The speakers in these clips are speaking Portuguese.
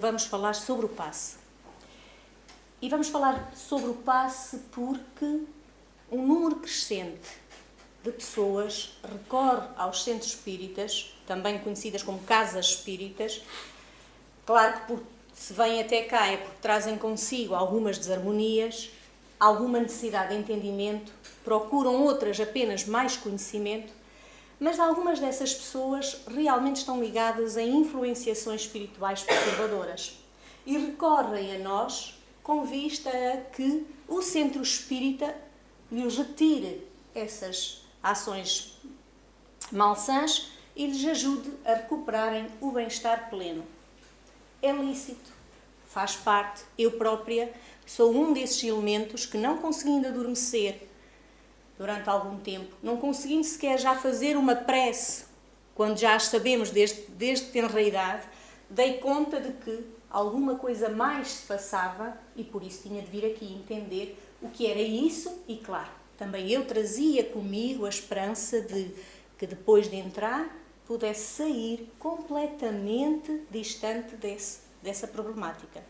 Vamos falar sobre o passe. E vamos falar sobre o passe porque um número crescente de pessoas recorre aos centros espíritas, também conhecidas como casas espíritas. Claro que se vêm até cá é porque trazem consigo algumas desarmonias, alguma necessidade de entendimento, procuram outras apenas mais conhecimento, mas algumas dessas pessoas realmente estão ligadas a influenciações espirituais perturbadoras e recorrem a nós com vista a que o centro espírita lhes retire essas ações malsãs e lhes ajude a recuperarem o bem-estar pleno. É lícito, faz parte, eu própria sou um desses elementos que, não conseguindo adormecer durante algum tempo, não conseguindo sequer já fazer uma prece, quando já as sabemos desde tenra idade, dei conta de que alguma coisa mais se passava e por isso tinha de vir aqui entender o que era isso e, claro, também eu trazia comigo a esperança de que depois de entrar pudesse sair completamente distante dessa problemática.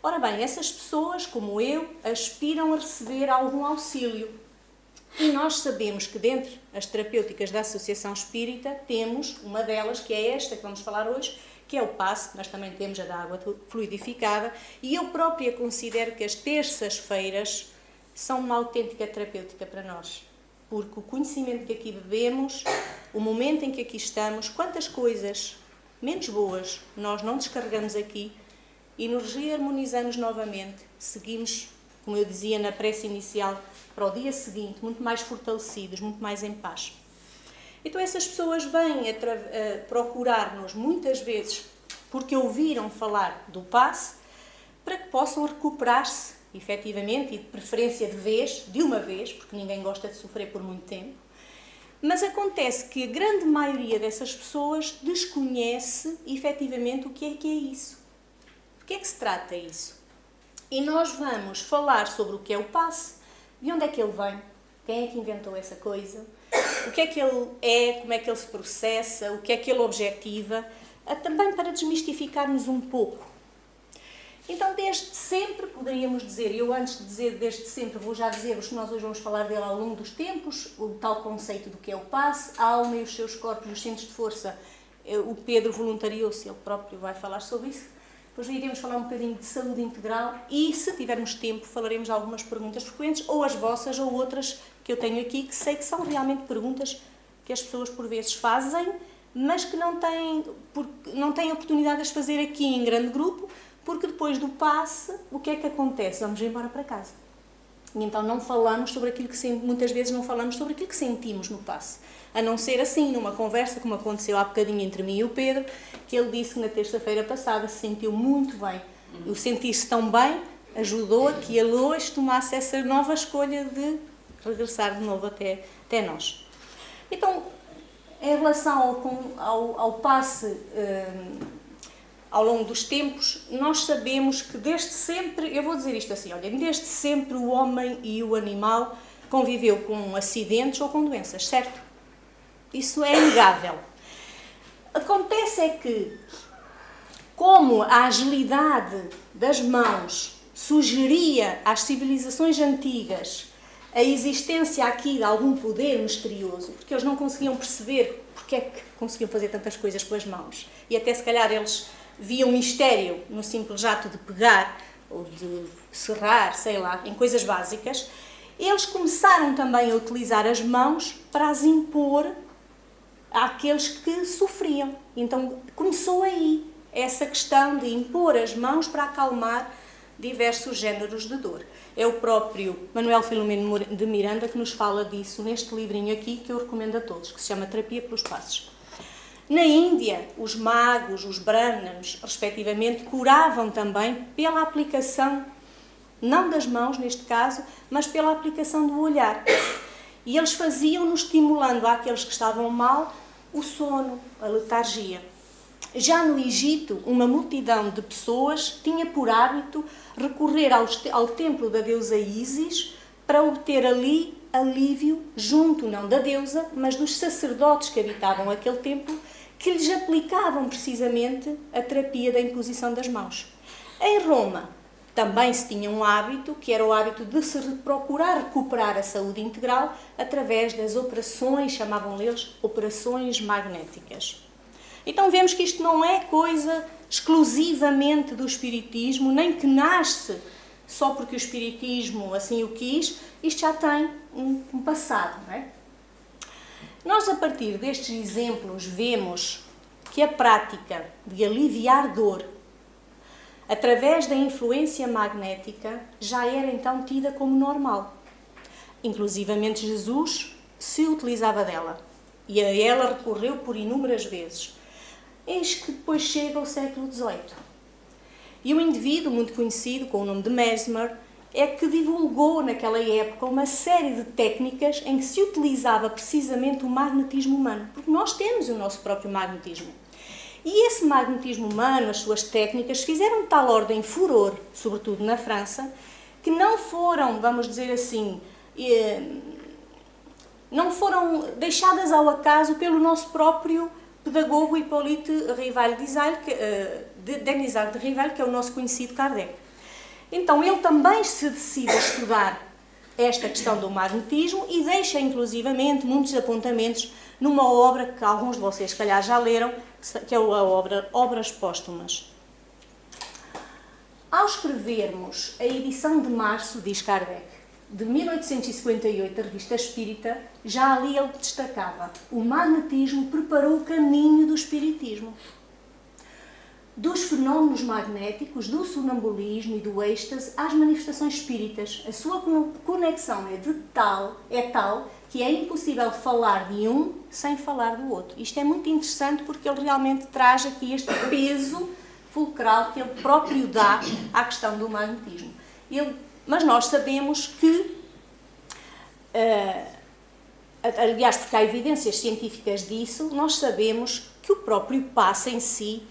Ora bem, essas pessoas, como eu, aspiram a receber algum auxílio. E nós sabemos que dentro das terapêuticas da Associação Espírita temos uma delas, que é esta que vamos falar hoje, que é o passe, mas também temos a da água fluidificada, e eu própria considero que as terças-feiras são uma autêntica terapêutica para nós, porque o conhecimento que aqui bebemos, o momento em que aqui estamos, quantas coisas menos boas nós não descarregamos aqui e nos reharmonizamos novamente, seguimos, como eu dizia na prece inicial, para o dia seguinte, muito mais fortalecidos, muito mais em paz. Então essas pessoas vêm a procurar-nos muitas vezes porque ouviram falar do passe para que possam recuperar-se, efetivamente, e de preferência de uma vez, porque ninguém gosta de sofrer por muito tempo. Mas acontece que a grande maioria dessas pessoas desconhece, efetivamente, o que é isso. De que é que se trata isso? E nós vamos falar sobre o que é o passe, de onde é que ele vem, quem é que inventou essa coisa, o que é que ele é, como é que ele se processa, o que é que ele objetiva, também para desmistificarmos um pouco. Então, desde sempre, poderíamos dizer, eu antes de dizer desde sempre, vou já dizer-vos que nós hoje vamos falar dele ao longo dos tempos, o tal conceito do que é o passe, a alma e os seus corpos, os centros de força, o Pedro voluntariou-se, ele próprio vai falar sobre isso. Depois iremos falar um bocadinho de saúde integral e, se tivermos tempo, falaremos de algumas perguntas frequentes, ou as vossas, ou outras que eu tenho aqui, que sei que são realmente perguntas que as pessoas por vezes fazem, mas que não têm oportunidade de as fazer aqui em grande grupo, porque depois do passe, o que é que acontece? Vamos embora para casa. E então não falamos sobre aquilo que muitas vezes não falamos sobre aquilo que sentimos no passe. A não ser assim, numa conversa, como aconteceu há bocadinho entre mim e o Pedro, que ele disse que na terça-feira passada se sentiu muito bem. O sentir-se tão bem ajudou a que ele hoje tomasse essa nova escolha de regressar de novo até nós. Então, em relação ao passe ao longo dos tempos, nós sabemos que desde sempre, eu vou dizer isto assim, olha, desde sempre o homem e o animal conviveu com acidentes ou com doenças, certo? Isso é inegável. Acontece é que, como a agilidade das mãos sugeria às civilizações antigas a existência aqui de algum poder misterioso, porque eles não conseguiam perceber porque é que conseguiam fazer tantas coisas com as mãos, e até se calhar eles viam mistério no simples ato de pegar ou de serrar, sei lá, em coisas básicas, eles começaram também a utilizar as mãos para as impor àqueles que sofriam. Então começou aí essa questão de impor as mãos para acalmar diversos géneros de dor. É o próprio Manuel Filomeno de Miranda que nos fala disso neste livrinho aqui, que eu recomendo a todos, que se chama Terapia pelos Passos. Na Índia, os magos, os brahmanes, respectivamente, curavam também pela aplicação, não das mãos neste caso, mas pela aplicação do olhar. E eles faziam-no estimulando àqueles que estavam mal o sono, a letargia. Já no Egito, uma multidão de pessoas tinha por hábito recorrer ao templo da deusa Ísis para obter ali alívio junto, não da deusa, mas dos sacerdotes que habitavam aquele templo, que lhes aplicavam precisamente a terapia da imposição das mãos. Em Roma também se tinha um hábito, que era o hábito de se procurar recuperar a saúde integral através das operações, chamavam eles operações magnéticas. Então vemos que isto não é coisa exclusivamente do espiritismo, nem que nasce só porque o espiritismo assim o quis, isto já tem um passado, não é? Nós, a partir destes exemplos, vemos que a prática de aliviar dor através da influência magnética já era então tida como normal. Inclusivamente Jesus se utilizava dela e a ela recorreu por inúmeras vezes. Eis que depois chega ao século XVIII. E um indivíduo muito conhecido, com o nome de Mesmer, é que divulgou naquela época uma série de técnicas em que se utilizava precisamente o magnetismo humano, porque nós temos o nosso próprio magnetismo. E esse magnetismo humano, as suas técnicas, fizeram de tal ordem furor, sobretudo na França, que não foram, vamos dizer assim, não foram deixadas ao acaso pelo nosso próprio pedagogo Hippolyte Denisard de Rival, que é o nosso conhecido Kardec. Então, ele também se decide a estudar esta questão do magnetismo e deixa, inclusivamente, muitos apontamentos numa obra que alguns de vocês, se calhar, já leram, que é a obra Obras Póstumas. Ao escrevermos a edição de março, diz Kardec, de 1858, da Revista Espírita, já ali ele destacava: o magnetismo preparou o caminho do espiritismo. Dos fenómenos magnéticos, do sonambulismo e do êxtase às manifestações espíritas. A sua conexão é tal que é impossível falar de um sem falar do outro. Isto é muito interessante porque ele realmente traz aqui este peso fulcral que ele próprio dá à questão do magnetismo. Mas nós sabemos que, aliás, porque há evidências científicas disso, nós sabemos que o próprio passe em si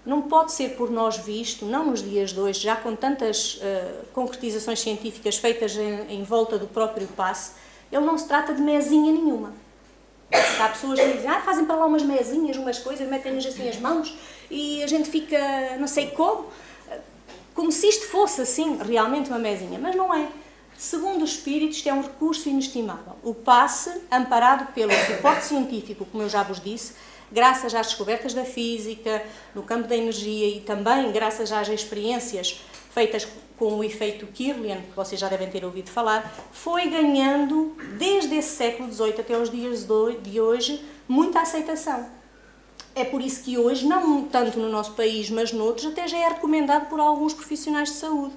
não pode ser por nós visto, não nos dias de hoje, já com tantas concretizações científicas feitas em volta do próprio passe, ele não se trata de mesinha nenhuma. Há pessoas que dizem, fazem para lá umas mesinhas, umas coisas, metem-nos assim as mãos e a gente fica não sei como se isto fosse assim, realmente uma mesinha, mas não é. Segundo os espíritos, isto é um recurso inestimável. O passe, amparado pelo suporte científico, como eu já vos disse, graças às descobertas da física, no campo da energia e também graças às experiências feitas com o efeito Kirlian, que vocês já devem ter ouvido falar, foi ganhando, desde esse século XVIII até os dias de hoje, muita aceitação. É por isso que hoje, não tanto no nosso país, mas noutros, até já é recomendado por alguns profissionais de saúde.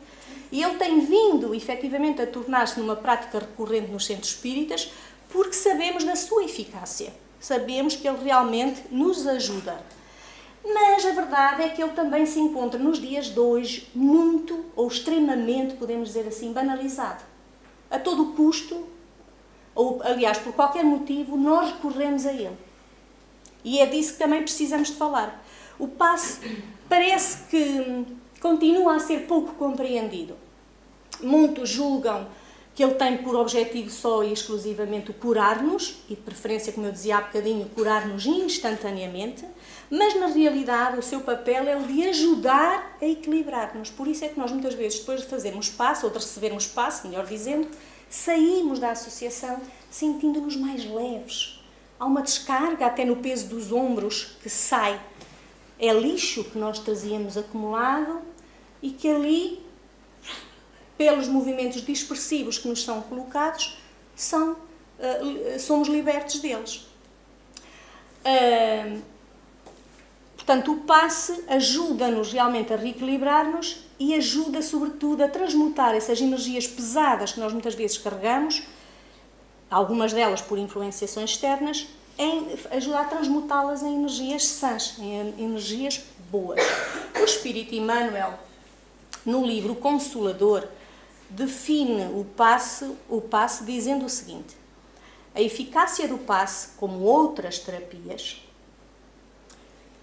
E ele tem vindo, efetivamente, a tornar-se numa prática recorrente nos centros espíritas, porque sabemos da sua eficácia. Sabemos que ele realmente nos ajuda. Mas a verdade é que ele também se encontra nos dias de hoje muito, ou extremamente, podemos dizer assim, banalizado. A todo custo, ou aliás, por qualquer motivo, nós recorremos a ele. E é disso que também precisamos de falar. O passe parece que continua a ser pouco compreendido. Muitos julgam que ele tem por objetivo só e exclusivamente o curar-nos, e de preferência, como eu dizia há bocadinho, curar-nos instantaneamente, mas na realidade o seu papel é o de ajudar a equilibrar-nos. Por isso é que nós muitas vezes, depois de fazermos passe, ou de recebermos passe, melhor dizendo, saímos da associação sentindo-nos mais leves. Há uma descarga até no peso dos ombros que sai. É lixo que nós trazíamos acumulado e que ali, pelos movimentos dispersivos que nos são colocados, somos libertos deles. Portanto, o passe ajuda-nos realmente a reequilibrar-nos e ajuda, sobretudo, a transmutar essas energias pesadas que nós muitas vezes carregamos, algumas delas por influenciações externas, ajuda a transmutá-las em energias sãs, em energias boas. O Espírito Emmanuel, no livro Consolador, define o passe dizendo o seguinte: a eficácia do passe, como outras terapias,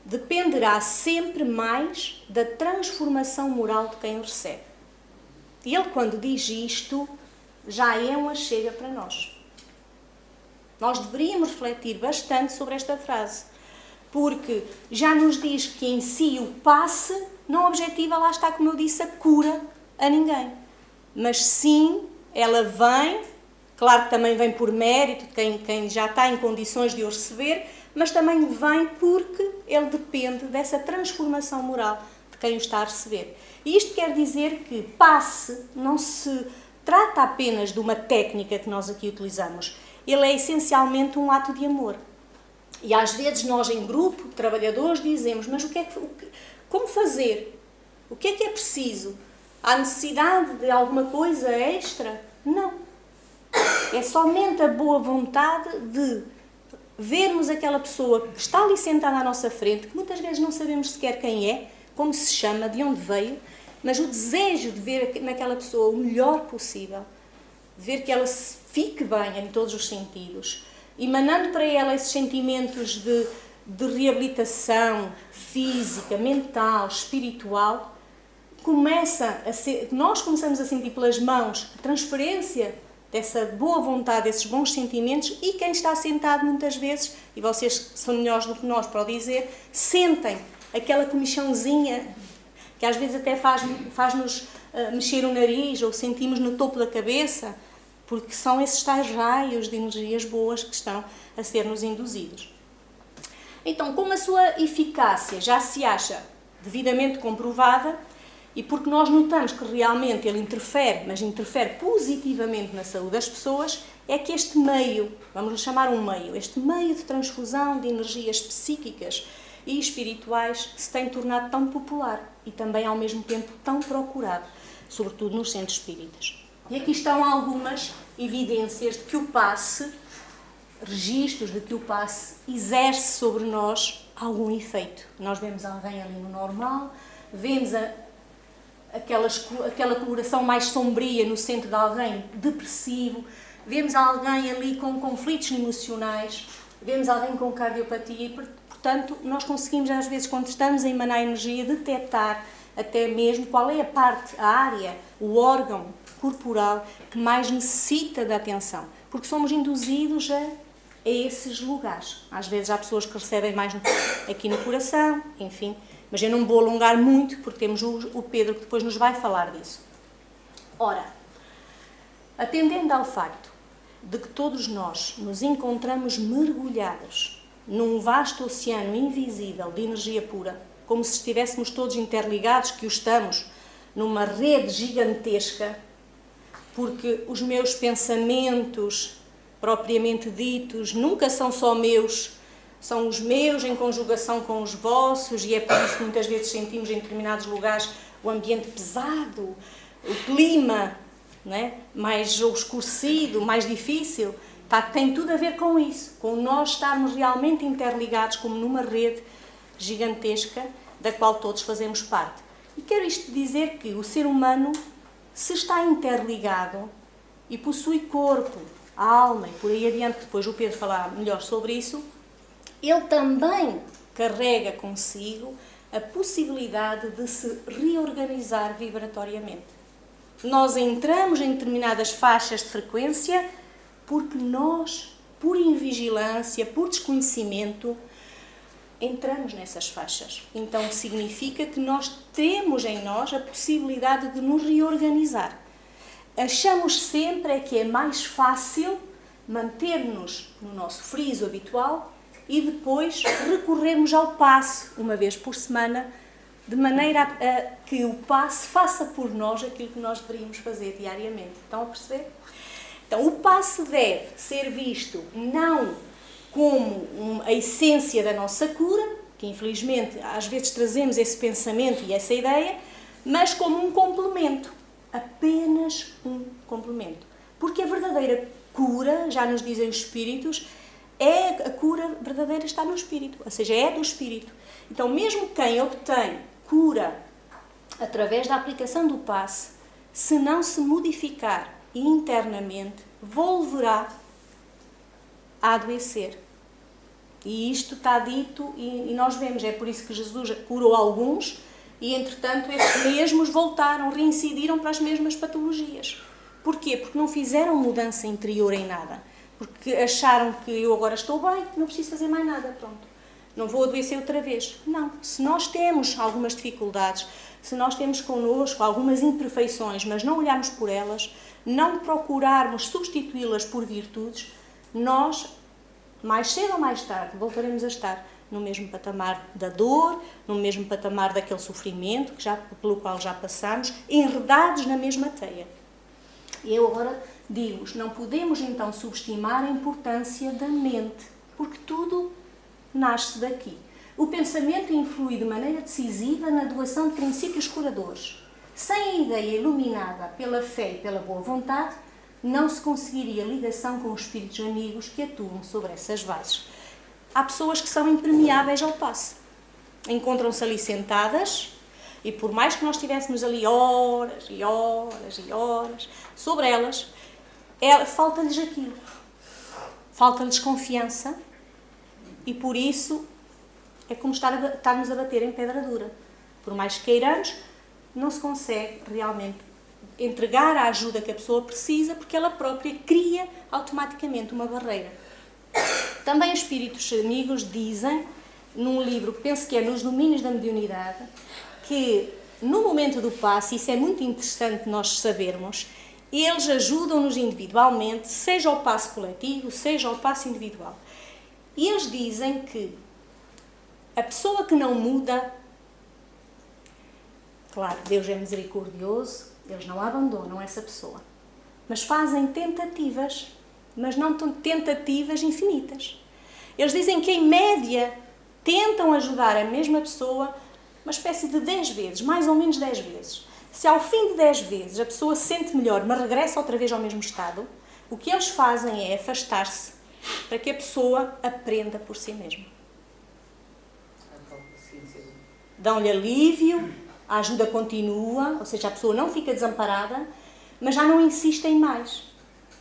dependerá sempre mais da transformação moral de quem o recebe. E ele, quando diz isto, já é uma chega para nós. Nós deveríamos refletir bastante sobre esta frase. porque já nos diz que em si o passe não objetiva, lá está, como eu disse, a cura a ninguém. Mas sim, ela vem, claro que também vem por mérito de quem já está em condições de o receber, mas também vem porque ele depende dessa transformação moral de quem o está a receber. E isto quer dizer que passe não se trata apenas de uma técnica que nós aqui utilizamos. Ele é essencialmente um ato de amor. E às vezes nós em grupo, trabalhadores, dizemos, mas como fazer? O que é preciso? Há necessidade de alguma coisa extra? Não. É somente a boa vontade de vermos aquela pessoa que está ali sentada à nossa frente, que muitas vezes não sabemos sequer quem é, como se chama, de onde veio, mas o desejo de ver naquela pessoa o melhor possível, de ver que ela fique bem em todos os sentidos, emanando para ela esses sentimentos de reabilitação física, mental, espiritual, nós começamos a sentir pelas mãos a transferência dessa boa vontade, desses bons sentimentos, e quem está sentado muitas vezes, e vocês são melhores do que nós para o dizer, sentem aquela comichãozinha que às vezes até faz-nos mexer o nariz ou sentimos no topo da cabeça, porque são esses tais raios de energias boas que estão a ser-nos induzidos. Então, como a sua eficácia já se acha devidamente comprovada, e porque nós notamos que realmente ele interfere, mas interfere positivamente na saúde das pessoas, é que este meio, vamos lhe chamar um meio, este meio de transfusão de energias psíquicas e espirituais se tem tornado tão popular e também ao mesmo tempo tão procurado, sobretudo nos centros espíritas. E aqui estão algumas evidências de que o passe, registros de que o passe exerce sobre nós algum efeito. Nós vemos alguém ali no normal, vemos aquela coloração mais sombria no centro de alguém depressivo, vemos alguém ali com conflitos emocionais, vemos alguém com cardiopatia e, portanto, nós conseguimos às vezes, quando estamos a emanar energia, detectar até mesmo qual é a área, o órgão corporal que mais necessita de atenção, porque somos induzidos a esses lugares. Às vezes há pessoas que recebem mais aqui no coração, enfim, mas eu não me vou alongar muito, porque temos o Pedro que depois nos vai falar disso. Ora, atendendo ao facto de que todos nós nos encontramos mergulhados num vasto oceano invisível de energia pura, como se estivéssemos todos interligados, que o estamos, numa rede gigantesca, porque os meus pensamentos, propriamente ditos, nunca são só meus, são os meus em conjugação com os vossos, e é por isso que muitas vezes sentimos em determinados lugares o ambiente pesado, o clima, né, mais obscurecido, mais difícil. Tem tudo a ver com isso, com nós estarmos realmente interligados como numa rede gigantesca da qual todos fazemos parte. E quero isto dizer que o ser humano, se está interligado e possui corpo, alma e por aí adiante, depois o Pedro falará melhor sobre isso, ele também carrega consigo a possibilidade de se reorganizar vibratoriamente. Nós entramos em determinadas faixas de frequência porque nós, por invigilância, por desconhecimento, entramos nessas faixas. Então significa que nós temos em nós a possibilidade de nos reorganizar. Achamos sempre que é mais fácil manter-nos no nosso friso habitual e depois recorrermos ao passe, uma vez por semana, de maneira a que o passe faça por nós aquilo que nós deveríamos fazer diariamente. Estão a perceber? Então, o passe deve ser visto não como a essência da nossa cura, que infelizmente às vezes trazemos esse pensamento e essa ideia, mas como um complemento, apenas um complemento. Porque a verdadeira cura, já nos dizem os espíritos, a cura verdadeira está no espírito, ou seja, é do espírito. Então, mesmo quem obtém cura através da aplicação do passe, se não se modificar internamente, volverá a adoecer. E isto está dito e nós vemos, é por isso que Jesus curou alguns e, entretanto, esses mesmos voltaram, reincidiram para as mesmas patologias. Porquê? Porque não fizeram mudança interior em nada. Porque acharam que eu agora estou bem, não preciso fazer mais nada, pronto. não vou adoecer outra vez. Não. Se nós temos algumas dificuldades, se nós temos connosco algumas imperfeições, mas não olharmos por elas, não procurarmos substituí-las por virtudes, nós, mais cedo ou mais tarde, voltaremos a estar no mesmo patamar da dor, no mesmo patamar daquele sofrimento pelo qual já passamos, enredados na mesma teia. E eu agora digo-vos, não podemos então subestimar a importância da mente, porque tudo nasce daqui. O pensamento influi de maneira decisiva na doação de princípios curadores. Sem a ideia iluminada pela fé e pela boa vontade, não se conseguiria ligação com os espíritos amigos que atuam sobre essas bases. Há pessoas que são impermeáveis ao passe. Encontram-se ali sentadas e por mais que nós estivéssemos ali horas e horas e horas sobre elas, falta-lhes aquilo. Falta-lhes confiança e por isso é como estarmos a bater em pedra dura. Por mais que queiramos, não se consegue realmente entregar a ajuda que a pessoa precisa porque ela própria cria automaticamente uma barreira. Também os espíritos amigos dizem, num livro, penso que é Nos Domínios da Mediunidade, que no momento do passe, isso é muito interessante nós sabermos, eles ajudam-nos individualmente, seja ao passe coletivo, seja ao passe individual. E eles dizem que a pessoa que não muda, claro, Deus é misericordioso, eles não abandonam essa pessoa, mas fazem tentativas, mas não tentativas infinitas. Eles dizem que, em média, tentam ajudar a mesma pessoa uma espécie de 10 vezes, mais ou menos 10 vezes. Se ao fim de 10 vezes a pessoa se sente melhor, mas regressa outra vez ao mesmo estado, o que eles fazem é afastar-se para que a pessoa aprenda por si mesma. Dão-lhe alívio, a ajuda continua, ou seja, a pessoa não fica desamparada, mas já não insistem mais.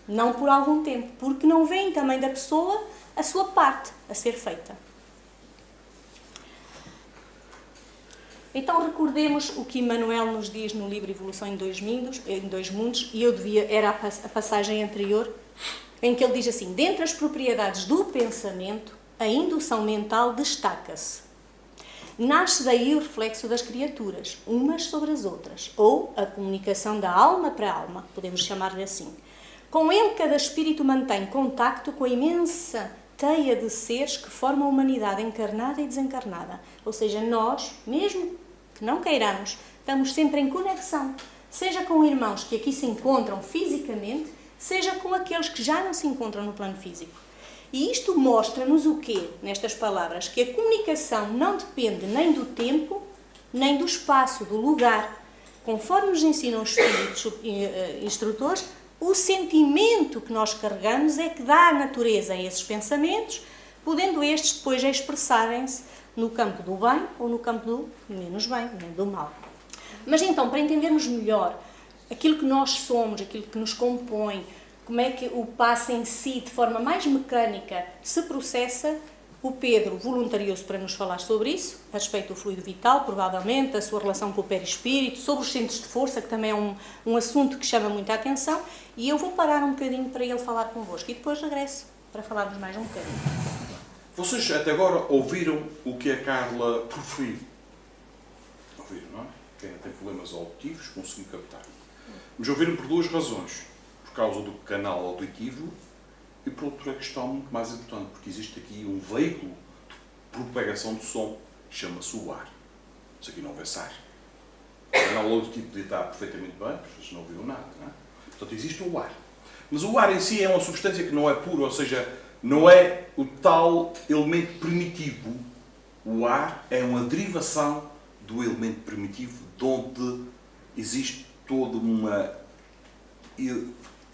Não por algum tempo, porque não veem também da pessoa a sua parte a ser feita. Então recordemos o que Emmanuel nos diz no livro Evolução em Dois Mundos, e era a passagem anterior, em que ele diz assim: dentre as propriedades do pensamento, a indução mental destaca-se. Nasce daí o reflexo das criaturas, umas sobre as outras, ou a comunicação da alma para a alma, podemos chamar-lhe assim. Com ele, cada espírito mantém contacto com a imensa teia de seres que formam a humanidade encarnada e desencarnada. Ou seja, nós, mesmo que não queiramos, estamos sempre em conexão, seja com irmãos que aqui se encontram fisicamente, seja com aqueles que já não se encontram no plano físico. E isto mostra-nos o quê, nestas palavras? Que a comunicação não depende nem do tempo, nem do espaço, do lugar. Conforme nos ensinam os espíritos instrutores, o sentimento que nós carregamos é que dá a natureza a esses pensamentos, podendo estes depois expressarem-se no campo do bem ou no campo do menos bem, nem do mal. Mas então, para entendermos melhor aquilo que nós somos, aquilo que nos compõe, como é que o passe em si, de forma mais mecânica, se processa, o Pedro voluntariou-se para nos falar sobre isso, a respeito do fluido vital, provavelmente, a sua relação com o perispírito, sobre os centros de força, que também é um assunto que chama muita atenção, e eu vou parar um bocadinho para ele falar convosco, e depois regresso para falarmos mais um bocadinho. Vocês até agora ouviram o que a Carla proferiu. Ouviram, não é? Quem tem problemas auditivos conseguiu captar. Mas ouviram por duas razões. Por causa do canal auditivo e por outra questão muito mais importante, porque existe aqui um veículo de propagação de som que chama-se o ar. Se aqui não houvesse ar, o canal auditivo podia estar perfeitamente bem, mas vocês não ouviram nada, não é? Portanto, existe o ar. Mas o ar em si é uma substância que não é pura, ou seja, não é o tal elemento primitivo. O ar é uma derivação do elemento primitivo, de onde existe toda uma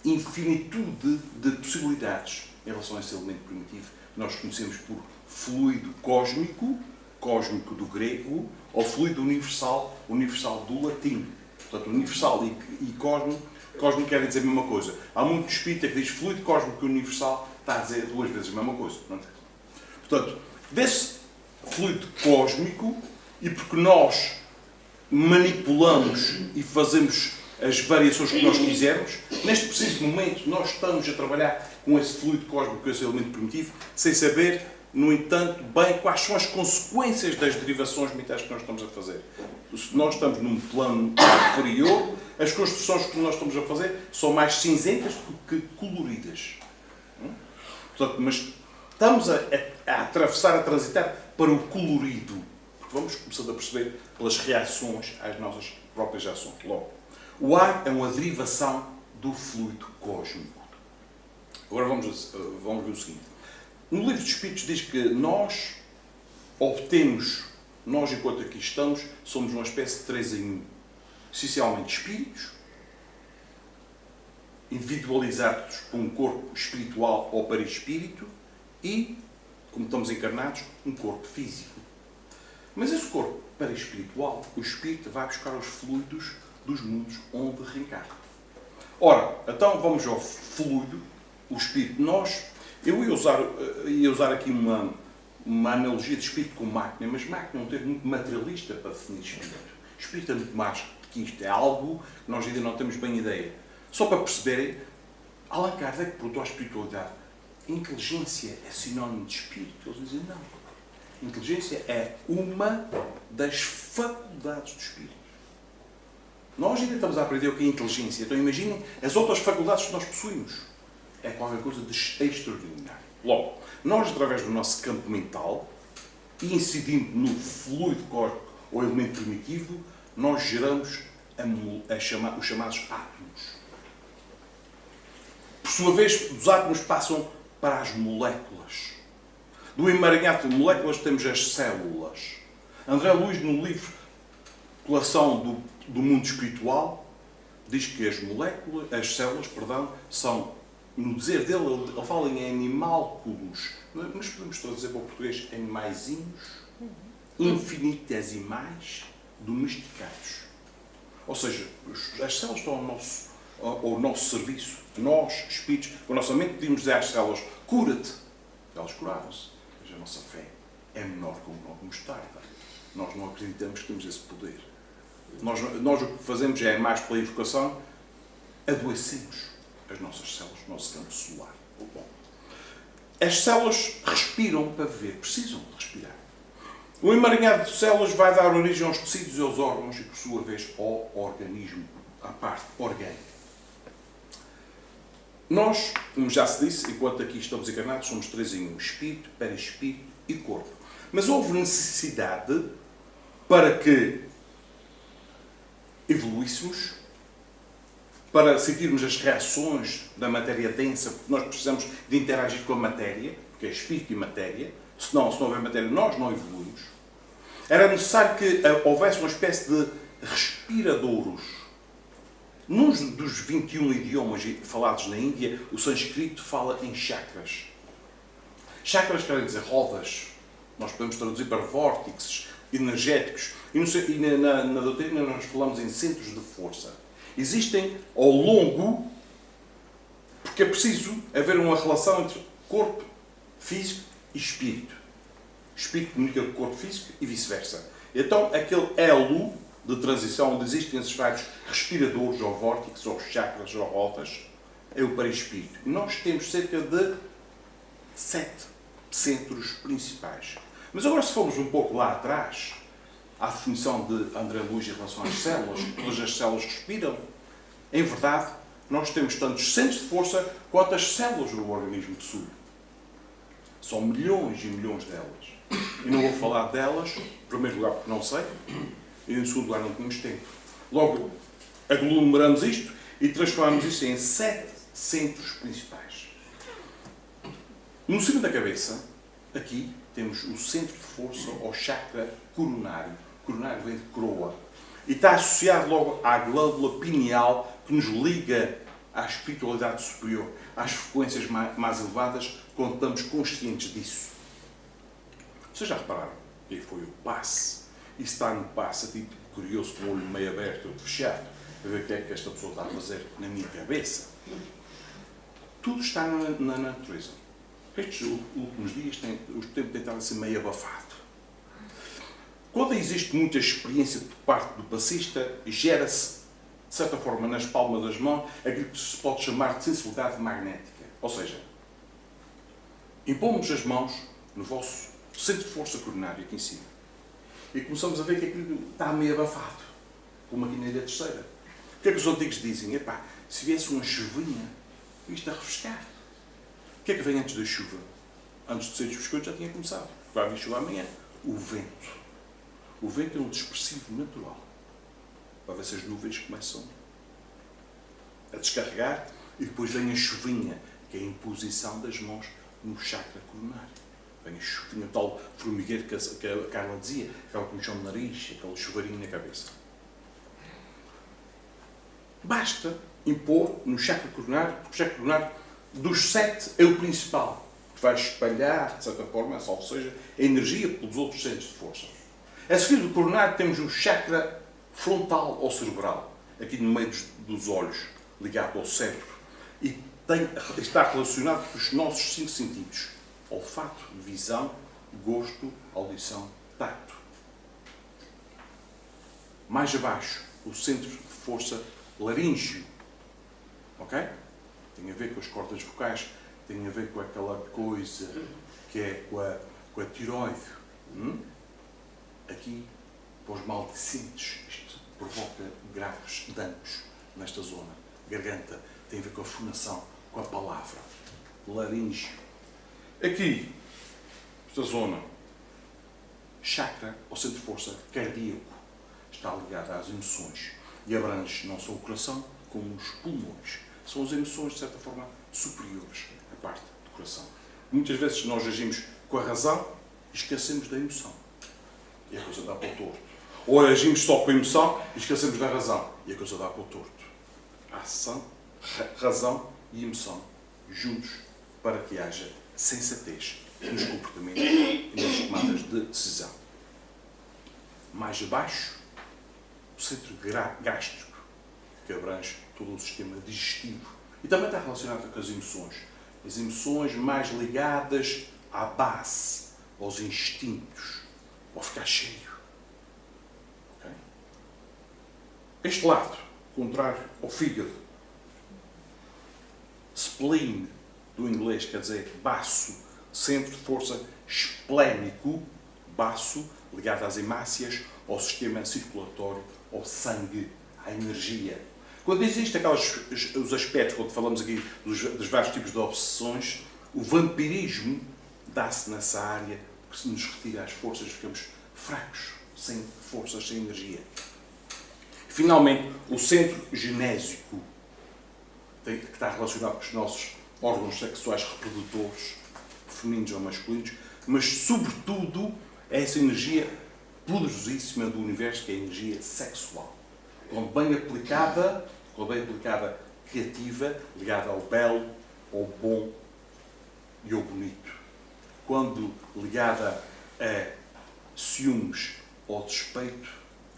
infinitude de possibilidades em relação a esse elemento primitivo, que nós conhecemos por fluido cósmico, cósmico do grego, ou fluido universal, universal do latim. Portanto, universal e cósmico, cósmico querem dizer a mesma coisa. Há muito espírita que diz fluido cósmico e universal, está a dizer duas vezes a mesma coisa. Não é? Portanto, desse fluido cósmico, e porque nós manipulamos e fazemos as variações que nós quisermos, neste preciso momento nós estamos a trabalhar com esse fluido cósmico, com esse elemento primitivo, sem saber no entanto, bem quais são as consequências das derivações mentais que nós estamos a fazer. Se nós estamos num plano inferior, as construções que nós estamos a fazer são mais cinzentas do que coloridas. Portanto, mas estamos a atravessar, a transitar para o colorido. Porque vamos começando a perceber pelas reações às nossas próprias ações. Logo, o ar é uma derivação do fluido cósmico. Agora vamos ver o seguinte. No livro dos Espíritos diz que nós obtemos, nós enquanto aqui estamos, somos uma espécie de 3 em 1. Essencialmente espíritos, individualizados por um corpo espiritual ou perispírito e, como estamos encarnados, um corpo físico. Mas esse corpo perispiritual, o espírito vai buscar os fluidos dos mundos onde reencarna. Ora, então vamos ao fluido, o espírito. Eu ia usar aqui uma analogia de espírito com máquina, mas máquina é um termo muito materialista para definir espírito. Espírito é muito mais que isto, é algo que nós ainda não temos bem ideia. Só para perceberem, Allan Kardec perguntou à espiritualidade: inteligência é sinónimo de espírito? Eles dizem não. Inteligência é uma das faculdades do espírito. Nós ainda estamos a aprender o que é inteligência. Então imaginem as outras faculdades que nós possuímos. É qualquer coisa de extraordinário. Logo, nós, através do nosso campo mental, e incidindo no fluido cósmico ou elemento primitivo, nós geramos os chamados átomos. Por sua vez, dos átomos passam para as moléculas. Do emaranhado de moléculas temos as células. André Luiz, no livro Colação do Mundo Espiritual, diz que as células, são, no dizer dele, ele fala em animálculos, mas podemos traduzir para o português animaizinhos infinitesimais domesticados. Ou seja, as células estão ao nosso serviço. Nós, espíritos, com a nossa mente podíamos dizer às células: cura-te. Elas curavam-se. Mas a nossa fé é menor que um grão de mostarda. Nós não acreditamos que temos esse poder. Nós o que fazemos é, mais pela evocação, adoecemos as nossas células, o nosso campo solar. Bom, as células respiram para viver, precisam de respirar. O emaranhado de células vai dar origem aos tecidos e aos órgãos e, por sua vez, ao organismo, à parte orgânica. Nós, como já se disse, enquanto aqui estamos encarnados, somos 3 em 1, espírito, perispírito e corpo. Mas houve necessidade para que evoluíssemos, para sentirmos as reações da matéria densa, porque nós precisamos de interagir com a matéria, porque é espírito e matéria, se não houver matéria, nós não evoluímos. Era necessário que houvesse uma espécie de respiradouros. Num dos 21 idiomas falados na Índia, o sânscrito fala em chakras. Chakras querem dizer rodas. Nós podemos traduzir para vórtices energéticos. E na doutrina nós falamos em centros de força. Existem ao longo, porque é preciso haver uma relação entre corpo físico e espírito. Espírito comunica com o corpo físico e vice-versa. Então, aquele elo de transição onde existem esses vários respiradores, ou vórtices, ou chakras, ou rodas, é o perispírito. Nós temos cerca de 7 centros principais. Mas agora, se formos um pouco lá atrás, à definição de André Luiz em relação às células, todas as células respiram, em verdade, nós temos tantos centros de força quanto as células do organismo possui. São milhões e milhões delas. E não vou falar delas, em primeiro lugar porque não sei, e em segundo lugar não temos tempo. Logo, aglomeramos isto e transformamos isto em 7 centros principais. No cimo da cabeça, aqui, temos o centro de força ou chakra coronário. Coronário vem de coroa. E está associado logo à glândula pineal que nos liga à espiritualidade superior, às frequências mais elevadas, quando estamos conscientes disso. Vocês já repararam? E foi o passe. E está no passe, a tipo curioso, com o olho meio aberto ou fechado, para ver o que é que esta pessoa está a fazer na minha cabeça. Tudo está na natureza. Estes últimos dias, o tempo tem estado a ser meio abafado. Quando existe muita experiência por parte do passista, gera-se, de certa forma, nas palmas das mãos, aquilo que se pode chamar de sensibilidade magnética. Ou seja, impomos as mãos no vosso centro de força coronário aqui em cima. E começamos a ver que aquilo está meio abafado, com uma guineira terceira. O que é que os antigos dizem? Epá, se viesse uma chuvinha, isto a refrescar. O que é que vem antes da chuva? Antes de ser os biscoitos já tinha começado. Vai vir chuva amanhã. O vento. O vento é um dispersivo natural. Vai ver se as nuvens começam a descarregar e depois vem a chuvinha, que é a imposição das mãos no chakra coronário. Vem a chuvinha, o tal formigueiro que a Carla dizia, aquela comichão no nariz, aquele chuveirinho na cabeça. Basta impor no chakra coronário, porque o chakra coronário dos 7 é o principal, que vai espalhar, de certa forma, salvo seja, a energia pelos outros centros de força. A seguir do coronário temos o chakra frontal ou cerebral, aqui no meio dos olhos, ligado ao cérebro, e está relacionado com os nossos 5 sentidos: olfato, visão, gosto, audição, tato. Mais abaixo, o centro de força laríngeo. Ok? Tem a ver com as cordas vocais, tem a ver com aquela coisa que é com a tiroide. Aqui, para os maldicentes, isto provoca graves danos nesta zona. Garganta tem a ver com a fonação, com a palavra. Laríngeo. Aqui, esta zona, chakra, ou centro de força cardíaco, está ligada às emoções e abrange não só o coração, como os pulmões. São as emoções, de certa forma, superiores à parte do coração. Muitas vezes nós agimos com a razão e esquecemos da emoção. E a coisa dá para o torto. Ou agimos só com a emoção e esquecemos da razão. E a coisa dá para o torto. A ação, razão e emoção juntos para que haja sensatez nos comportamentos e nas tomadas de decisão. Mais abaixo, o centro gástrico, que abrange todo o sistema digestivo. E também está relacionado com as emoções. As emoções mais ligadas à base, aos instintos, ao ficar cheio. Okay? Este lado, contrário ao fígado, spleen, do inglês quer dizer baço, centro de força esplénico, baço, ligado às hemácias, ao sistema circulatório, ao sangue, à energia. Quando existem os aspectos, quando falamos aqui dos vários tipos de obsessões, o vampirismo dá-se nessa área, porque se nos retira as forças, ficamos fracos, sem forças, sem energia. Finalmente, o centro genésico, que está relacionado com os nossos órgãos sexuais reprodutores, femininos ou masculinos, mas, sobretudo, é essa energia poderosíssima do universo, que é a energia sexual. Quando bem aplicada, criativa, ligada ao belo, ao bom e ao bonito. Quando ligada a ciúmes ou ao despeito,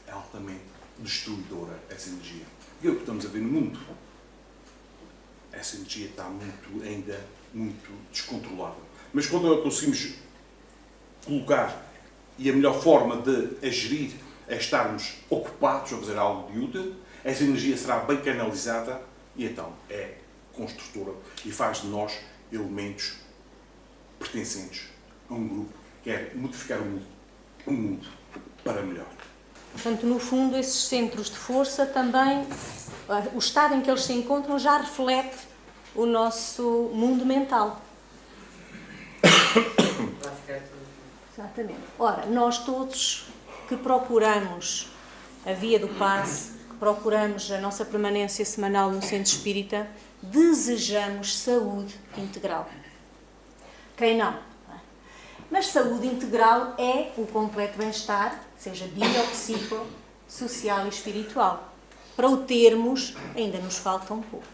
é altamente destruidora essa energia. E é o que estamos a ver no mundo. Essa energia está ainda muito descontrolada. Mas quando a conseguimos colocar, e a melhor forma de a gerir é estarmos ocupados a fazer algo de útil, essa energia será bem canalizada e então é construtora e faz de nós elementos pertencentes a um grupo que quer modificar o mundo para melhor. Portanto, no fundo, esses centros de força também, o estado em que eles se encontram já reflete o nosso mundo mental. Exatamente. Ora, nós todos que procuramos a via do passe, que procuramos a nossa permanência semanal no centro espírita, desejamos saúde integral. Quem não? Mas saúde integral é o completo bem-estar, seja bio, psico, social e espiritual. Para o termos, ainda nos falta um pouco.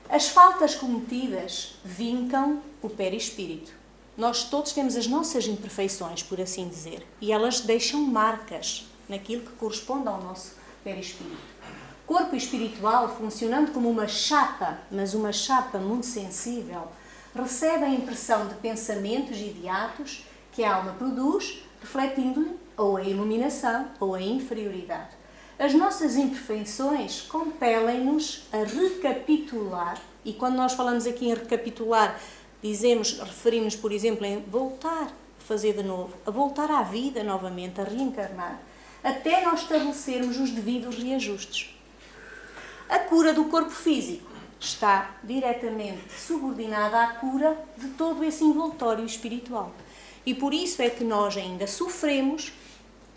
As faltas cometidas vincam o perispírito. Nós todos temos as nossas imperfeições, por assim dizer, e elas deixam marcas naquilo que corresponde ao nosso perispírito. Corpo espiritual, funcionando como uma chapa, mas uma chapa muito sensível, recebe a impressão de pensamentos e de atos que a alma produz, refletindo-lhe ou a iluminação ou a inferioridade. As nossas imperfeições compelem-nos a recapitular, e quando nós falamos aqui em recapitular, referimos, por exemplo, em voltar a fazer de novo, a voltar à vida novamente, a reencarnar, até nós estabelecermos os devidos reajustes. A cura do corpo físico está diretamente subordinada à cura de todo esse envoltório espiritual. E por isso é que nós ainda sofremos,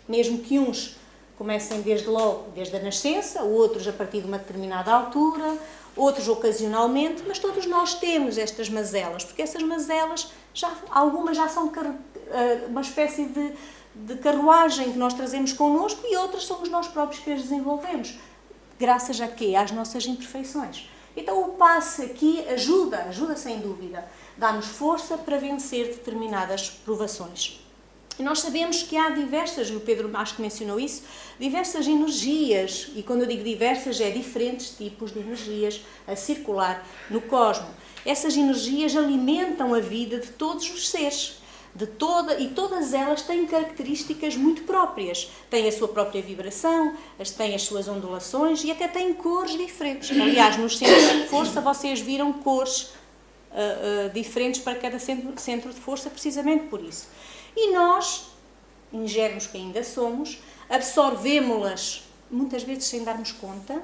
mesmo que uns comecem desde a nascença, outros a partir de uma determinada altura, outros ocasionalmente, mas todos nós temos estas mazelas, porque essas mazelas, algumas já são uma espécie de carruagem que nós trazemos connosco e outras somos nós próprios que as desenvolvemos. Graças a quê? Às nossas imperfeições. Então o passe aqui ajuda sem dúvida, dá-nos força para vencer determinadas provações. E nós sabemos que há diversas, o Pedro acho que mencionou isso, diversas energias, e quando eu digo diversas, é diferentes tipos de energias a circular no cosmos. Essas energias alimentam a vida de todos os seres, e todas elas têm características muito próprias. Têm a sua própria vibração, têm as suas ondulações e até têm cores diferentes. Aliás, nos centros de força vocês viram cores diferentes para cada centro de força, precisamente por isso. E nós, ingênuos que ainda somos, absorvemo-las muitas vezes sem darmos conta,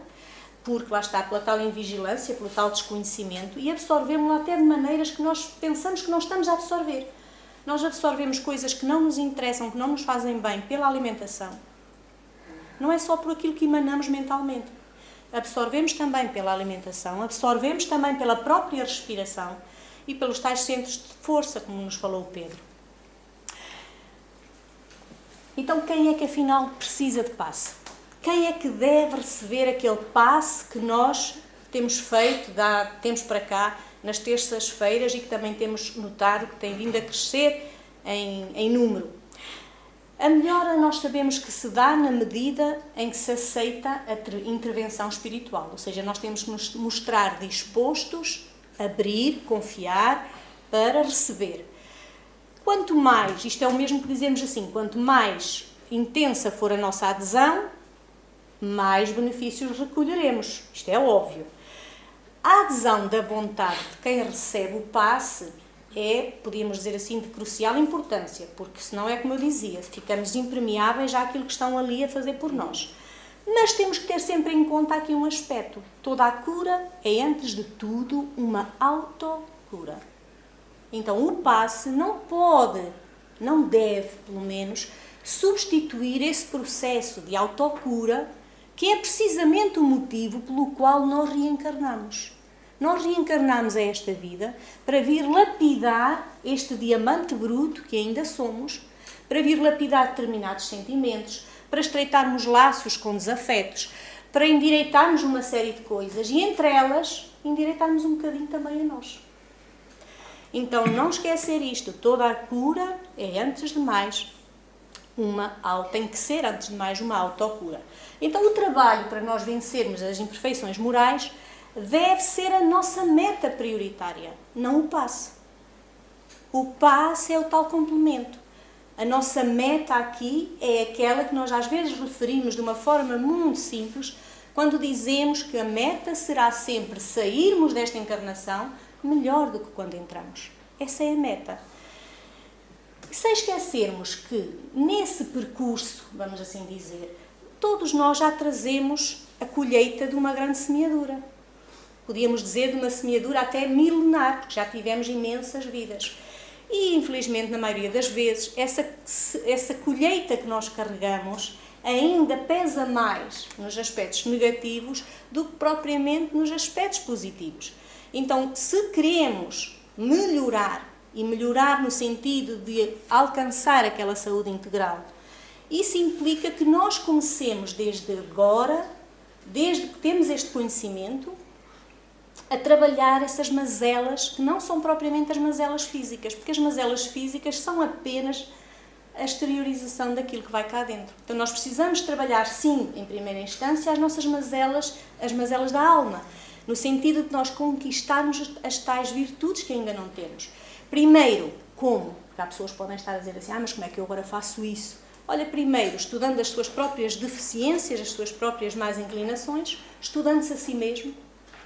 porque lá está, pela tal invigilância, pelo tal desconhecimento, e absorvemo-las até de maneiras que nós pensamos que não estamos a absorver. Nós absorvemos coisas que não nos interessam, que não nos fazem bem pela alimentação. Não é só por aquilo que emanamos mentalmente. Absorvemos também pela alimentação, absorvemos também pela própria respiração e pelos tais centros de força, como nos falou o Pedro. Então, quem é que afinal precisa de passe? Quem é que deve receber aquele passe que nós temos feito, temos para cá, nas terças-feiras e que também temos notado que tem vindo a crescer em número? A melhora nós sabemos que se dá na medida em que se aceita a intervenção espiritual, ou seja, nós temos que nos mostrar dispostos, abrir, confiar, para receber. Quanto mais, isto é o mesmo que dizemos assim, quanto mais intensa for a nossa adesão, mais benefícios recolheremos. Isto é óbvio. A adesão da vontade de quem recebe o passe podíamos dizer assim, de crucial importância, porque senão é como eu dizia, ficamos impermeáveis àquilo que estão ali a fazer por nós. Mas temos que ter sempre em conta aqui um aspecto. Toda a cura é, antes de tudo, uma autocura. Então, o passe não deve, pelo menos, substituir esse processo de autocura, que é precisamente o motivo pelo qual nós reencarnamos. Nós reencarnamos a esta vida para vir lapidar este diamante bruto que ainda somos, para vir lapidar determinados sentimentos, para estreitarmos laços com desafetos, para endireitarmos uma série de coisas e, entre elas, endireitarmos um bocadinho também a nós. Então, não esquecer isto, toda a cura é, antes de mais, tem que ser, antes de mais, uma autocura. Então, o trabalho para nós vencermos as imperfeições morais deve ser a nossa meta prioritária, não o passe. O passe é o tal complemento. A nossa meta aqui é aquela que nós às vezes referimos de uma forma muito simples, quando dizemos que a meta será sempre sairmos desta encarnação melhor do que quando entramos. Essa é a meta. Sem esquecermos que nesse percurso, vamos assim dizer, todos nós já trazemos a colheita de uma grande semeadura. Podíamos dizer de uma semeadura até milenar, porque já tivemos imensas vidas. E, infelizmente, na maioria das vezes, essa colheita que nós carregamos ainda pesa mais nos aspectos negativos do que propriamente nos aspectos positivos. Então, se queremos melhorar, e melhorar no sentido de alcançar aquela saúde integral, isso implica que nós comecemos desde agora, desde que temos este conhecimento, a trabalhar essas mazelas, que não são propriamente as mazelas físicas, porque as mazelas físicas são apenas a exteriorização daquilo que vai cá dentro. Então nós precisamos trabalhar, sim, em primeira instância, as nossas mazelas, as mazelas da alma, no sentido de nós conquistarmos as tais virtudes que ainda não temos. Primeiro, como? Porque há pessoas que podem estar a dizer assim, mas como é que eu agora faço isso? Olha, primeiro, estudando as suas próprias deficiências, as suas próprias más inclinações, estudando-se a si mesmo,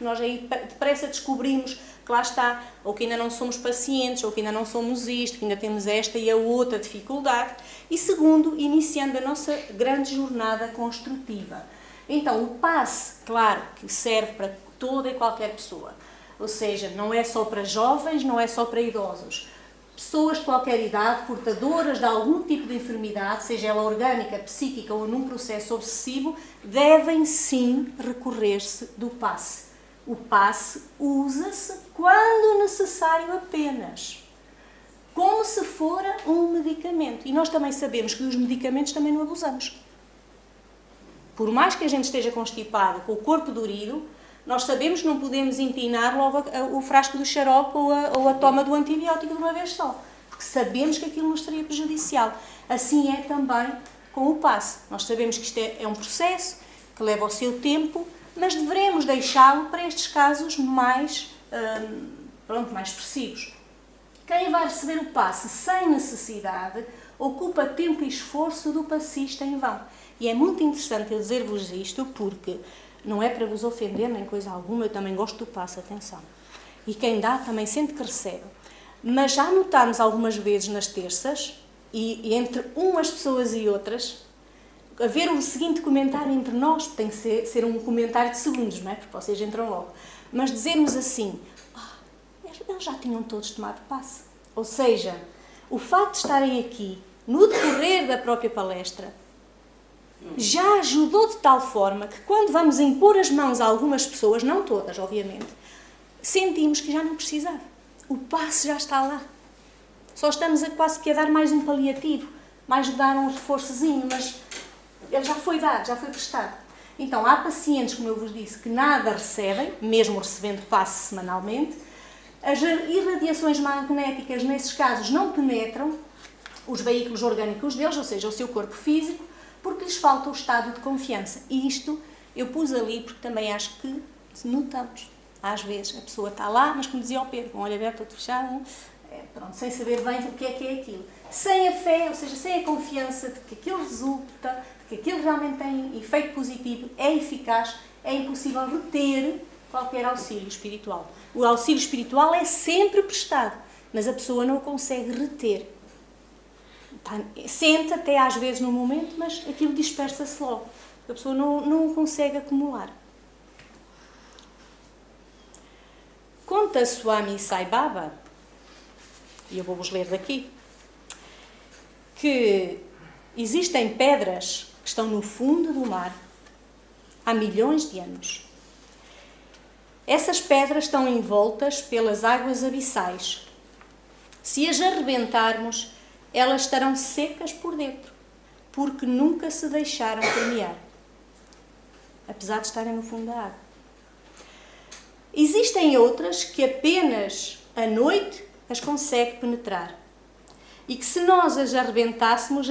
nós aí depressa descobrimos que lá está, ou que ainda não somos pacientes, ou que ainda não somos isto, que ainda temos esta e a outra dificuldade. E segundo, iniciando a nossa grande jornada construtiva. Então, o passe, claro, que serve para toda e qualquer pessoa. Ou seja, não é só para jovens, não é só para idosos. Pessoas de qualquer idade, portadoras de algum tipo de enfermidade, seja ela orgânica, psíquica ou num processo obsessivo, devem sim recorrer-se do passe. O passe usa-se quando necessário apenas, como se fora um medicamento. E nós também sabemos que dos medicamentos também não abusamos. Por mais que a gente esteja constipado, com o corpo dorido, nós sabemos que não podemos empinar logo o frasco do xarope ou a toma do antibiótico de uma vez só, porque sabemos que aquilo nos seria prejudicial. Assim é também com o passe. Nós sabemos que isto é um processo que leva o seu tempo, mas devemos deixá-lo para estes casos mais expressivos. Quem vai receber o passe sem necessidade ocupa tempo e esforço do passista em vão. E é muito interessante eu dizer-vos isto porque não é para vos ofender nem coisa alguma, eu também gosto do passe, atenção. E quem dá também sente que recebe. Mas já notámos algumas vezes nas terças, e entre umas pessoas e outras, haver o seguinte comentário entre nós, tem que ser um comentário de segundos, não é? Porque vocês entram logo. Mas dizermos assim, eles já tinham todos tomado passe. Ou seja, o facto de estarem aqui, no decorrer da própria palestra, já ajudou de tal forma que quando vamos impor as mãos a algumas pessoas, não todas, obviamente, sentimos que já não precisava. O passe já está lá. Só estamos quase que a dar mais um paliativo, mais dar um reforçozinho, mas ele já foi dado, já foi prestado. Então, há pacientes, como eu vos disse, que nada recebem, mesmo recebendo passe semanalmente. As irradiações magnéticas, nesses casos, não penetram os veículos orgânicos deles, ou seja, o seu corpo físico, porque lhes falta o estado de confiança. E isto eu pus ali porque também acho que notamos. Às vezes a pessoa está lá, mas como dizia o Pedro, com o olho aberto, todo fechado, pronto, sem saber bem o que é aquilo. Sem a fé, ou seja, sem a confiança de que aquilo resulta, de que aquilo realmente tem efeito positivo, é eficaz, é impossível reter qualquer auxílio espiritual. O auxílio espiritual é sempre prestado, mas a pessoa não o consegue reter. Sente até às vezes no momento, mas aquilo dispersa-se logo. A pessoa não o consegue acumular. Conta Swami Sai Baba, e eu vou-vos ler daqui, que existem pedras que estão no fundo do mar há milhões de anos. Essas pedras estão envoltas pelas águas abissais. Se as arrebentarmos, elas estarão secas por dentro, porque nunca se deixaram permear, apesar de estarem no fundo da água. Existem outras que apenas à noite as consegue penetrar e que se nós as arrebentássemos,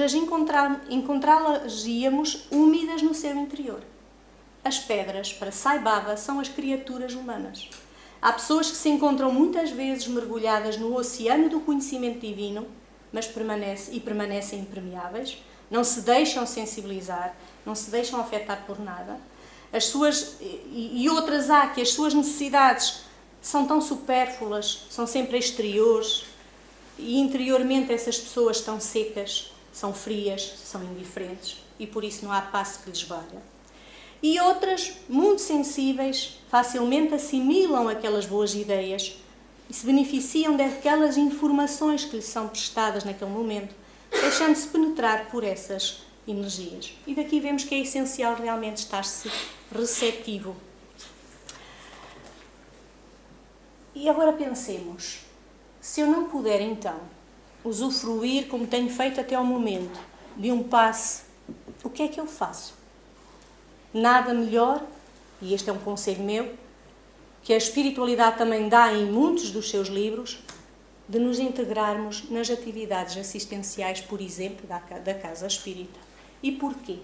encontrá-las-íamos úmidas no seu interior. As pedras, para Sai Baba, são as criaturas humanas. Há pessoas que se encontram muitas vezes mergulhadas no oceano do conhecimento divino, mas permanecem impermeáveis, não se deixam sensibilizar, não se deixam afetar por nada. E outras há que as suas necessidades são tão supérfluas, são sempre exteriores, e interiormente essas pessoas estão secas, são frias, são indiferentes, e por isso não há passe que lhes valha. E outras, muito sensíveis, facilmente assimilam aquelas boas ideias e se beneficiam daquelas informações que lhes são prestadas naquele momento, deixando-se penetrar por essas energias. E daqui vemos que é essencial realmente estar-se receptivo. E agora pensemos, se eu não puder então usufruir, como tenho feito até ao momento, de um passe, o que é que eu faço? Nada melhor, e este é um conselho meu, que a espiritualidade também dá em muitos dos seus livros, de nos integrarmos nas atividades assistenciais, por exemplo, da Casa Espírita. E porquê?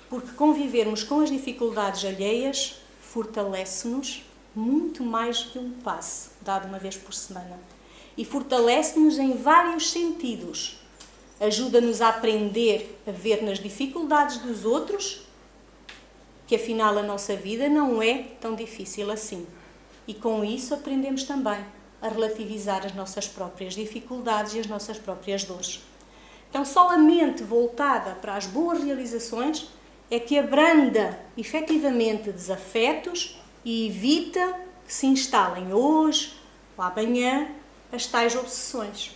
Porque convivermos com as dificuldades alheias fortalece-nos muito mais que um passe, dado uma vez por semana. E fortalece-nos em vários sentidos. Ajuda-nos a aprender a ver nas dificuldades dos outros que afinal a nossa vida não é tão difícil assim. E com isso aprendemos também a relativizar as nossas próprias dificuldades e as nossas próprias dores. Então, só a mente voltada para as boas realizações é que abranda efetivamente desafetos e evita que se instalem hoje ou amanhã as tais obsessões.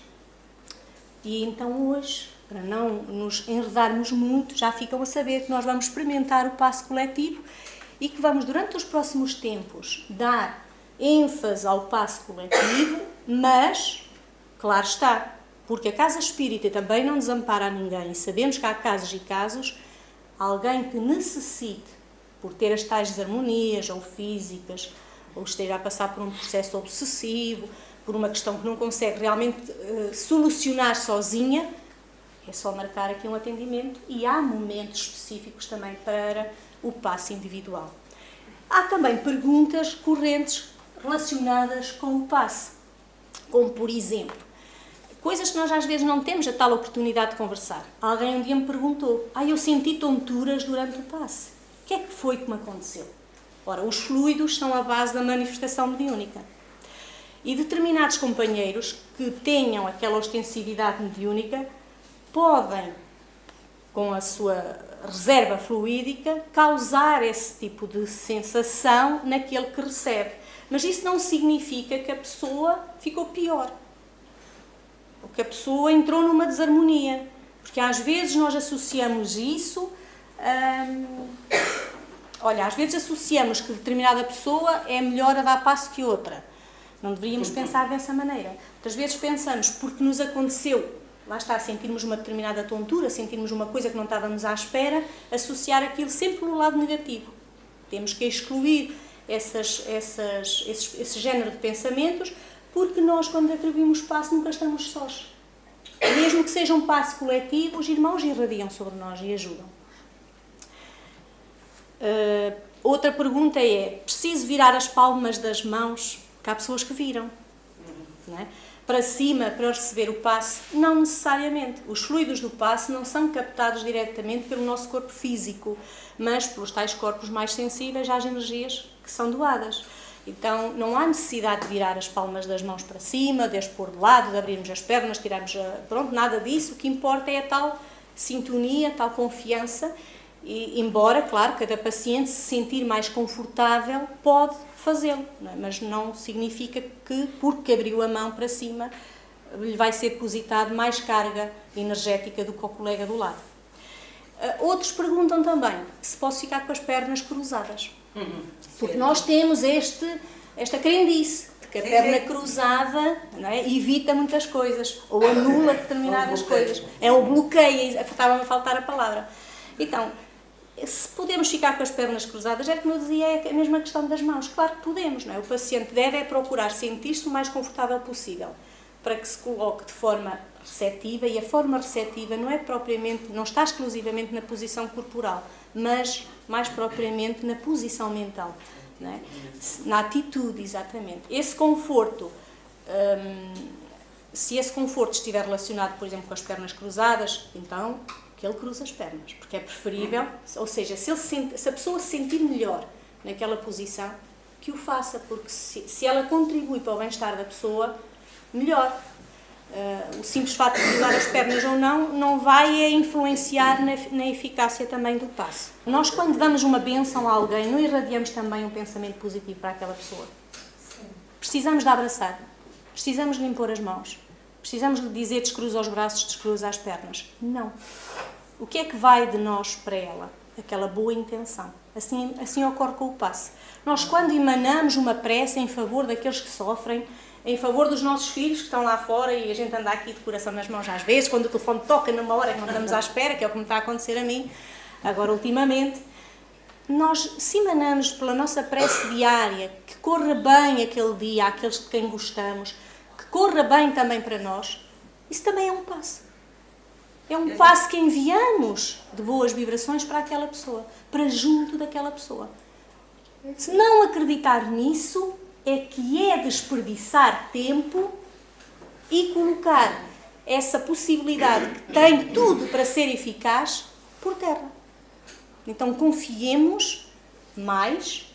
E então hoje, para não nos enredarmos muito, já ficam a saber que nós vamos experimentar o passo coletivo e que vamos, durante os próximos tempos, dar ênfase ao passo coletivo, mas, claro está, porque a casa espírita também não desampara a ninguém, e sabemos que há casos e casos, alguém que necessite, por ter as tais desarmonias, ou físicas, ou esteja a passar por um processo obsessivo, por uma questão que não consegue realmente solucionar sozinha, é só marcar aqui um atendimento e há momentos específicos também para o passo individual. Há também perguntas correntes relacionadas com o passe, como por exemplo, coisas que nós às vezes não temos a tal oportunidade de conversar. Alguém um dia me perguntou, eu senti tonturas durante o passe. O que é que foi que me aconteceu? Ora, os fluidos são a base da manifestação mediúnica. E determinados companheiros que tenham aquela ostensividade mediúnica podem, com a sua reserva fluídica, causar esse tipo de sensação naquele que recebe. Mas isso não significa que a pessoa ficou pior. Ou que a pessoa entrou numa desarmonia. Porque às vezes nós associamos isso... às vezes associamos que determinada pessoa é melhor a dar passo que outra. Não deveríamos pensar dessa maneira. Outras vezes pensamos, porque nos aconteceu, lá está, sentirmos uma determinada tontura, sentirmos uma coisa que não estávamos à espera, associar aquilo sempre pelo lado negativo. Temos que excluir esse género de pensamentos, porque nós, quando atribuímos passo, nunca estamos sós. Mesmo que seja um passo coletivo, os irmãos irradiam sobre nós e ajudam. Outra pergunta é, preciso virar as palmas das mãos? Que há pessoas que viram, não é? Para cima, para receber o passe? Não necessariamente. Os fluidos do passe não são captados diretamente pelo nosso corpo físico, mas pelos tais corpos mais sensíveis às energias que são doadas. Então, não há necessidade de virar as palmas das mãos para cima, de as pôr de lado, de abrirmos as pernas, tirarmos nada disso. O que importa é a tal sintonia, a tal confiança. E, embora, claro, cada paciente se sentir mais confortável pode fazê-lo, não é? Mas não significa que, porque abriu a mão para cima, lhe vai ser depositado mais carga energética do que o colega do lado. Outros perguntam também se posso ficar com as pernas cruzadas. Porque nós temos esta crendice de que a perna cruzada, não é, evita muitas coisas, ou anula determinadas coisas. É um bloqueio, estava-me a faltar a palavra. Então, se podemos ficar com as pernas cruzadas, é como eu dizia, é a mesma questão das mãos. Claro que podemos, não é? O paciente deve procurar sentir-se o mais confortável possível, para que se coloque de forma receptiva, e a forma receptiva não é propriamente, não está exclusivamente na posição corporal, mas mais propriamente na posição mental, não é? Na atitude, exatamente. Esse conforto, se esse conforto estiver relacionado, por exemplo, com as pernas cruzadas, então que ele cruza as pernas, porque é preferível, ou seja, se a pessoa se sentir melhor naquela posição, que o faça, porque se ela contribui para o bem-estar da pessoa, melhor. O simples fato de cruzar as pernas ou não vai influenciar na eficácia também do passo. Nós, quando damos uma bênção a alguém, não irradiamos também um pensamento positivo para aquela pessoa. Precisamos de abraçar, precisamos de lhe impor as mãos, precisamos de dizer descruza os braços, descruza as pernas. Não. O que é que vai de nós para ela? Aquela boa intenção. Assim ocorre com o passe. Nós, quando emanamos uma prece em favor daqueles que sofrem, em favor dos nossos filhos que estão lá fora, e a gente anda aqui de coração nas mãos às vezes, quando o telefone toca numa hora que não estamos à espera, que é o que me está a acontecer a mim, agora ultimamente, nós, se emanamos pela nossa prece diária, que corra bem aquele dia, àqueles de quem gostamos, que corra bem também para nós, isso também é um passo. É um passo que enviamos de boas vibrações para aquela pessoa, para junto daquela pessoa. Se não acreditar nisso, é que é desperdiçar tempo e colocar essa possibilidade que tem tudo para ser eficaz por terra. Então confiemos mais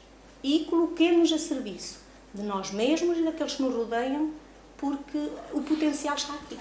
e coloquemos a serviço de nós mesmos e daqueles que nos rodeiam, porque o potencial está aqui.